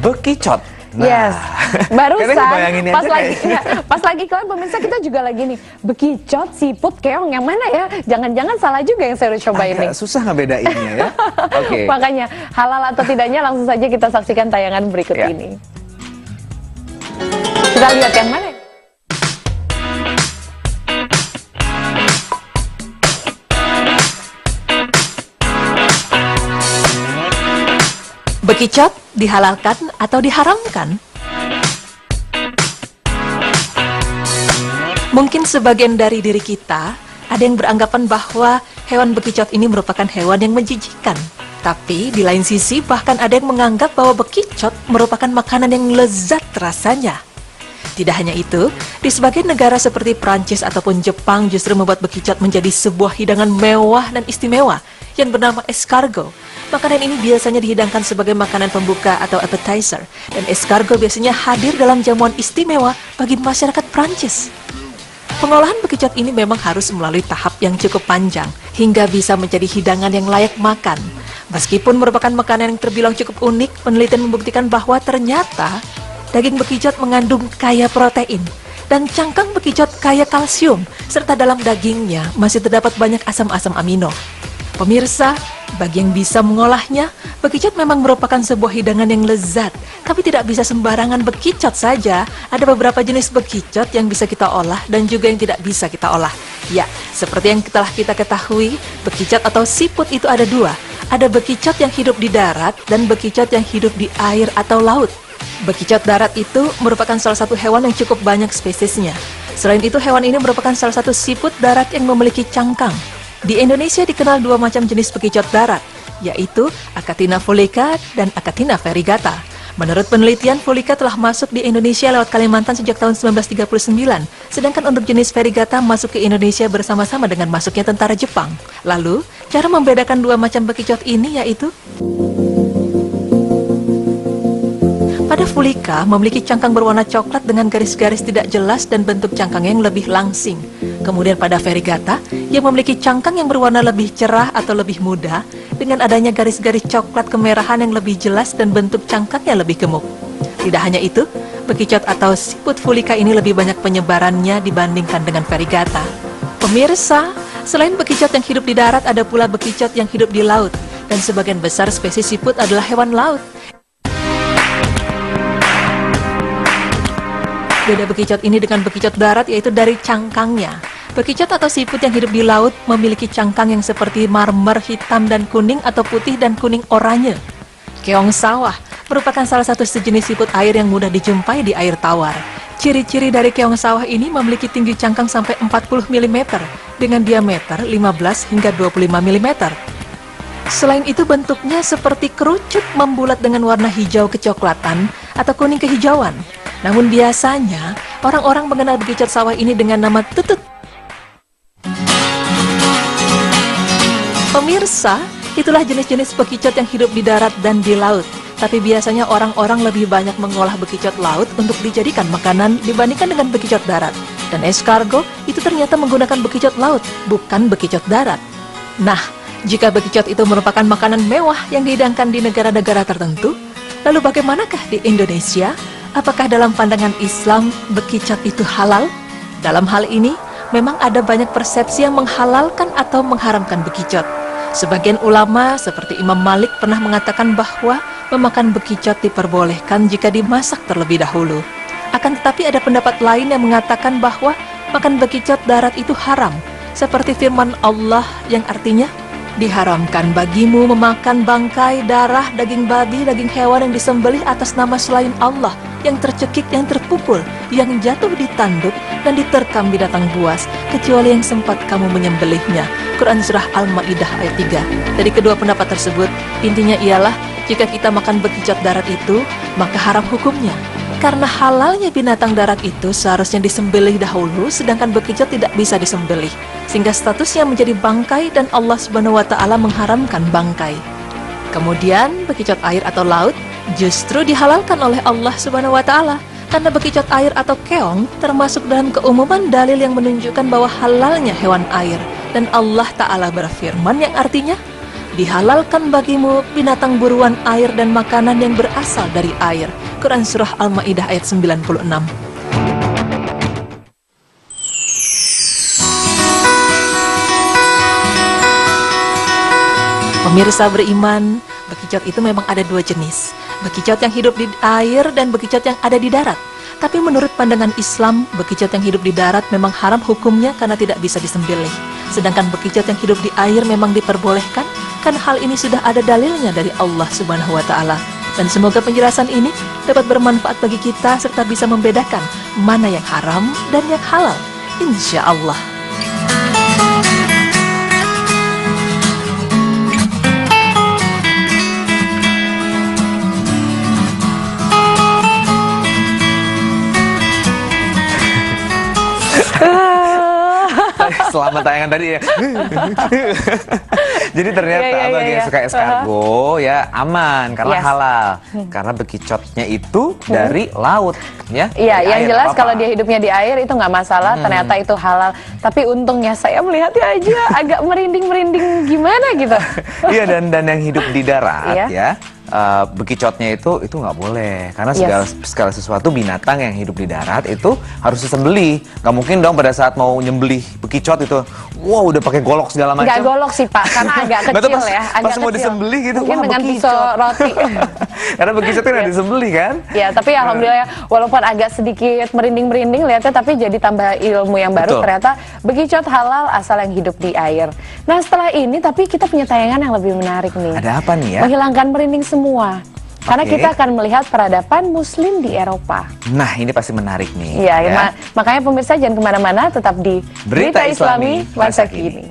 Bekicot. Nah, Yes, barusan pas lagi kalian pemirsa kita juga lagi nih bekicot, siput, keong, yang mana ya? Jangan-jangan salah juga yang saya udah coba ini. Susah ngebedainnya ya. Oke. Makanya halal atau tidaknya langsung saja kita saksikan tayangan berikut Ya. ini. Kita lihat yang mana? Bekicot dihalalkan atau diharamkan? Mungkin sebagian dari diri kita ada yang beranggapan bahwa hewan bekicot ini merupakan hewan yang menjijikkan. Tapi di lain sisi bahkan ada yang menganggap bahwa bekicot merupakan makanan yang lezat rasanya. Tidak hanya itu, di sebagian negara seperti Prancis ataupun Jepang justru membuat bekicot menjadi sebuah hidangan mewah dan istimewa yang bernama escargot. Makanan ini biasanya dihidangkan sebagai makanan pembuka atau appetizer, dan escargot biasanya hadir dalam jamuan istimewa bagi masyarakat Prancis. Pengolahan bekicot ini memang harus melalui tahap yang cukup panjang hingga bisa menjadi hidangan yang layak makan. Meskipun merupakan makanan yang terbilang cukup unik, penelitian membuktikan bahwa ternyata daging bekicot mengandung kaya protein dan cangkang bekicot kaya kalsium, serta dalam dagingnya masih terdapat banyak asam-asam amino. Pemirsa, bagi yang bisa mengolahnya, bekicot memang merupakan sebuah hidangan yang lezat. Tapi tidak bisa sembarangan bekicot saja. Ada beberapa jenis bekicot yang bisa kita olah dan juga yang tidak bisa kita olah. Ya, seperti yang telah kita ketahui, bekicot atau siput itu ada dua. Ada bekicot yang hidup di darat dan bekicot yang hidup di air atau laut. Bekicot darat itu merupakan salah satu hewan yang cukup banyak spesiesnya. Selain itu, hewan ini merupakan salah satu siput darat yang memiliki cangkang. Di Indonesia dikenal dua macam jenis bekicot darat, yaitu Achatina fulica dan Achatina variegata. Menurut penelitian, fulica telah masuk di Indonesia lewat Kalimantan sejak tahun 1939, sedangkan untuk jenis variegata masuk ke Indonesia bersama-sama dengan masuknya tentara Jepang. Lalu, cara membedakan dua macam bekicot ini yaitu pada fulica memiliki cangkang berwarna coklat dengan garis-garis tidak jelas dan bentuk cangkang yang lebih langsing. Kemudian pada variegata yang memiliki cangkang yang berwarna lebih cerah atau lebih muda dengan adanya garis-garis coklat kemerahan yang lebih jelas dan bentuk cangkangnya lebih gemuk. Tidak hanya itu, bekicot atau siput fulica ini lebih banyak penyebarannya dibandingkan dengan variegata. Pemirsa, selain bekicot yang hidup di darat, ada pula bekicot yang hidup di laut, dan sebagian besar spesies siput adalah hewan laut. Beda bekicot ini dengan bekicot darat yaitu dari cangkangnya. Bekicot atau siput yang hidup di laut memiliki cangkang yang seperti marmer hitam dan kuning atau putih dan kuning oranye. Keong sawah merupakan salah satu sejenis siput air yang mudah dijumpai di air tawar. Ciri-ciri dari keong sawah ini memiliki tinggi cangkang sampai 40 mm dengan diameter 15 hingga 25 mm. Selain itu bentuknya seperti kerucut membulat dengan warna hijau kecoklatan atau kuning kehijauan. Namun biasanya orang-orang mengenal bekicot sawah ini dengan nama tutut. Pemirsa, itulah jenis-jenis bekicot yang hidup di darat dan di laut. Tapi biasanya orang-orang lebih banyak mengolah bekicot laut untuk dijadikan makanan dibandingkan dengan bekicot darat. Dan escargot itu ternyata menggunakan bekicot laut, bukan bekicot darat. Nah, jika bekicot itu merupakan makanan mewah yang dihidangkan di negara-negara tertentu, lalu bagaimanakah di Indonesia? Apakah dalam pandangan Islam bekicot itu halal? Dalam hal ini, memang ada banyak persepsi yang menghalalkan atau mengharamkan bekicot. Sebagian ulama seperti Imam Malik pernah mengatakan bahwa memakan bekicot diperbolehkan jika dimasak terlebih dahulu. Akan tetapi ada pendapat lain yang mengatakan bahwa makan bekicot darat itu haram, seperti firman Allah yang artinya, diharamkan bagimu memakan bangkai, darah, daging babi, daging hewan yang disembelih atas nama selain Allah, yang tercekik, yang terpukul, yang jatuh di tanduk, dan diterkam binatang buas, kecuali yang sempat kamu menyembelihnya. Quran Surah Al-Ma'idah ayat 3. Dari kedua pendapat tersebut, intinya ialah, jika kita makan bekicot darat itu, maka haram hukumnya. Karena halalnya binatang darat itu seharusnya disembelih dahulu, sedangkan bekicot tidak bisa disembelih, sehingga statusnya menjadi bangkai dan Allah Subhanahu wa Ta'ala mengharamkan bangkai. Kemudian bekicot air atau laut justru dihalalkan oleh Allah Subhanahu wa Ta'ala. Karena bekicot air atau keong termasuk dalam keumuman dalil yang menunjukkan bahwa halalnya hewan air. Dan Allah Ta'ala berfirman yang artinya, dihalalkan bagimu binatang buruan air dan makanan yang berasal dari air. Quran Surah Al-Ma'idah ayat 96. Pemirsa beriman, bekicot itu memang ada dua jenis. Bekicot yang hidup di air dan bekicot yang ada di darat. Tapi menurut pandangan Islam, bekicot yang hidup di darat memang haram hukumnya karena tidak bisa disembelih. Sedangkan bekicot yang hidup di air memang diperbolehkan karena hal ini sudah ada dalilnya dari Allah Subhanahu wa Ta'ala. Dan semoga penjelasan ini dapat bermanfaat bagi kita serta bisa membedakan mana yang haram dan yang halal. Insya Allah. Selamat tayangan tadi ya. Jadi ternyata bagi yang suka escargot ya aman karena halal. Karena bekicotnya itu dari laut ya. Iya, yang jelas kalau dia hidupnya di air itu nggak masalah, ternyata itu halal. Tapi untungnya saya melihatnya aja agak merinding-merinding gimana gitu. Iya, dan yang hidup di darat ya. Bekicotnya itu nggak boleh karena segala sesuatu binatang yang hidup di darat itu harus disembelih. Nggak mungkin dong pada saat mau nyembelih bekicot itu, wow udah pakai golok segala macam. Nggak golok sih Pak, karena agak kecil ya. Agak pas mau disembelih gitu, mungkin wah dengan bekicot. pisau roti. Karena bekicot kan nggak disembelih kan? Ya, tapi alhamdulillah ya, walaupun agak sedikit merinding-merinding lihatnya, tapi jadi tambah ilmu yang baru. Ternyata bekicot halal asal yang hidup di air. Nah setelah ini, tapi kita punya tayangan yang lebih menarik nih. Ada apa nih ya? Menghilangkan merinding semua. Karena kita akan melihat peradaban Muslim di Eropa. Nah, ini pasti menarik nih. Iya, makanya pemirsa jangan kemana-mana, tetap di Berita Islami Masa Kini.